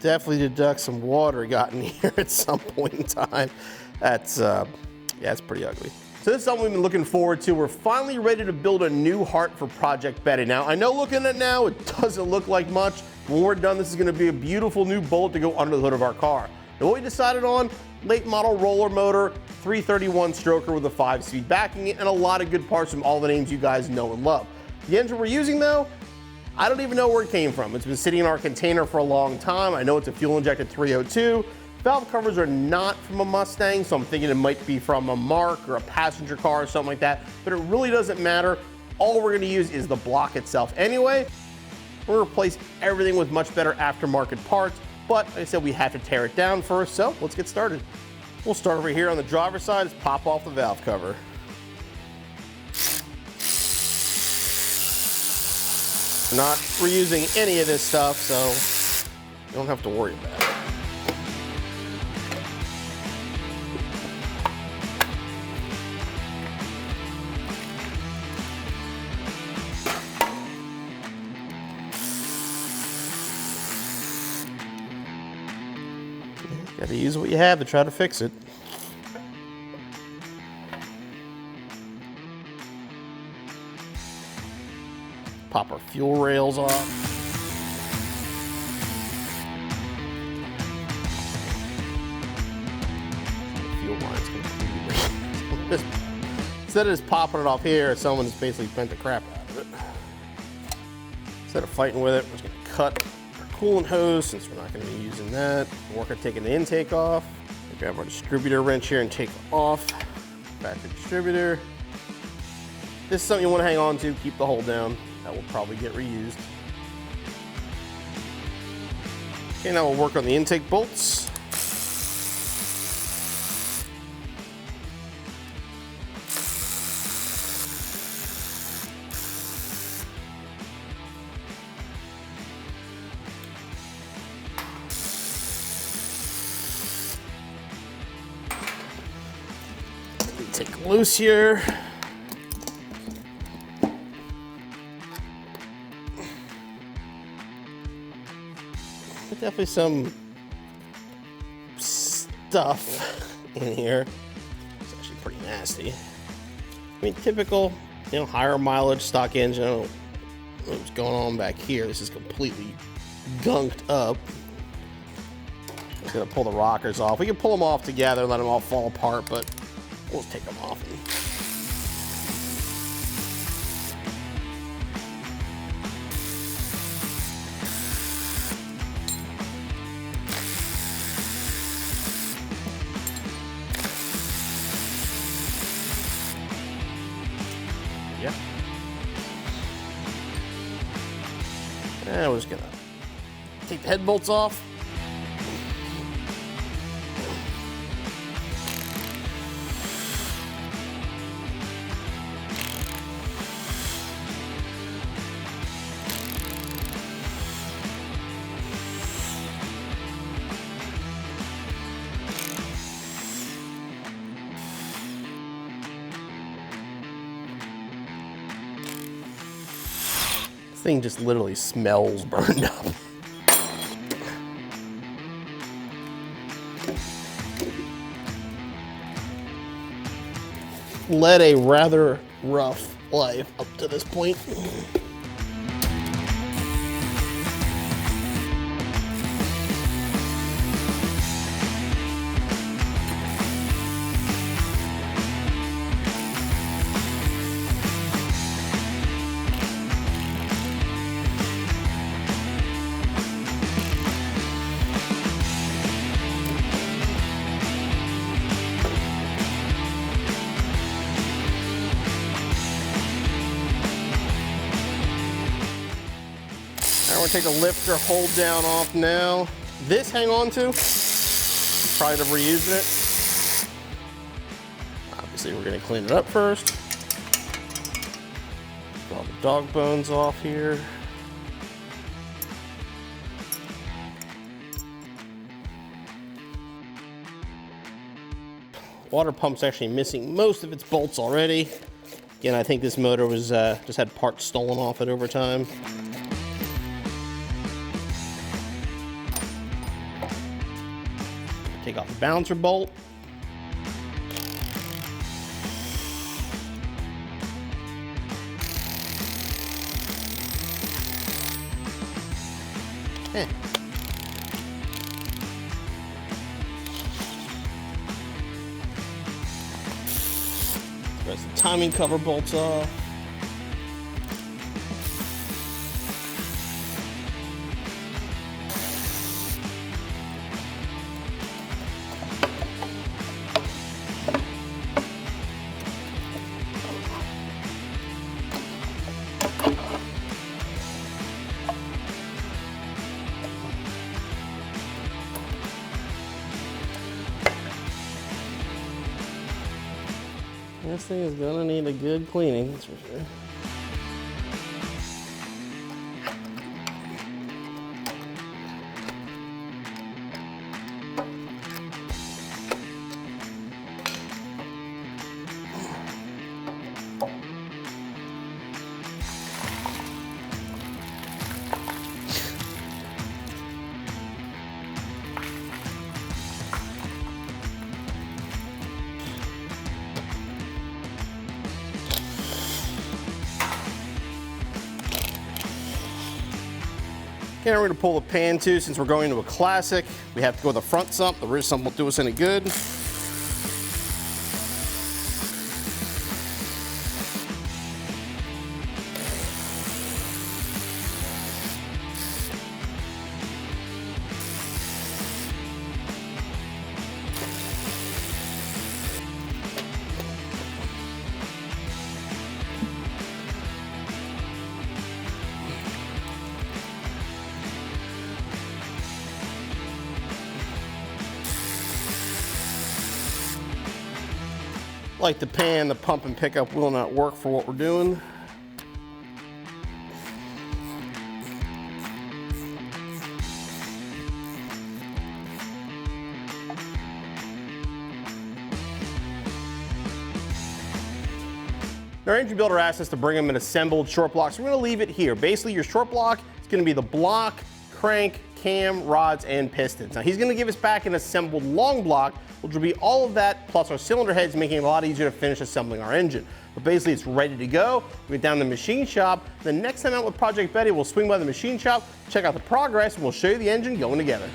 definitely deduct some water got in here at some point in time. That's, yeah, it's pretty ugly. So this is something we've been looking forward to. We're finally ready to build a new heart for Project Betty. Now, I know looking at it now, it doesn't look like much. When we're done, this is gonna be a beautiful new bolt to go under the hood of our car. And what we decided on, late model roller motor, 331 stroker with a 5-speed backing it, and a lot of good parts from all the names you guys know and love. The engine we're using though, I don't even know where it came from. It's been sitting in our container for a long time. I know it's a fuel injected 302. Valve covers are not from a Mustang, so I'm thinking it might be from a Mark or a passenger car or something like that, but it really doesn't matter. All we're gonna use is the block itself anyway. We're gonna replace everything with much better aftermarket parts, but like I said, we have to tear it down first, so let's get started. We'll start over here on the driver's side, just pop off the valve cover. We're not reusing any of this stuff, so you don't have to worry about it. Gotta use what you have to try to fix it. Pop our fuel rails off. Fuel line's completely. Instead of just popping it off here, someone's basically bent the crap out of it. Instead of fighting with it, we're just gonna cut our coolant hose since we're not gonna be using that. Work on taking the intake off. We'll grab our distributor wrench here and take it off. Back to the distributor. This is something you wanna hang on to, keep the hole down. That will probably get reused. Okay, now we'll work on the intake bolts. Take it loose here. Definitely some stuff in here. It's actually pretty nasty. I mean, typical, you know, higher mileage stock engine. I don't know what's going on back here. This is completely gunked up. I'm just gonna pull the rockers off. We can pull them off together, let them all fall apart, but we'll just take them off. Yeah. And we're just gonna take the head bolts off. This thing just literally smells burned up. Led a rather rough life up to this point. We're gonna take the lifter hold down off now. This hang on to, probably to reusing it. Obviously we're gonna clean it up first. Get all the dog bones off here. Water pump's actually missing most of its bolts already. Again, I think this motor was just had parts stolen off it over time. Take off the balancer bolt. Press the timing cover bolts off. This thing is gonna need a good cleaning, that's for sure. Okay, we're gonna pull the pan too. Since we're going to a classic, we have to go with the front sump. The rear sump won't do us any good. Like the pan, the pump and pickup will not work for what we're doing. Our engine builder asked us to bring him an assembled short block, so we're gonna leave it here. Basically, your short block is gonna be the block, crank, cam, rods, and pistons. Now he's gonna give us back an assembled long block, which will be all of that plus our cylinder heads, making it a lot easier to finish assembling our engine. But basically it's ready to go. We get down to the machine shop. The next time out with Project Betty, we'll swing by the machine shop, check out the progress, and we'll show you the engine going together.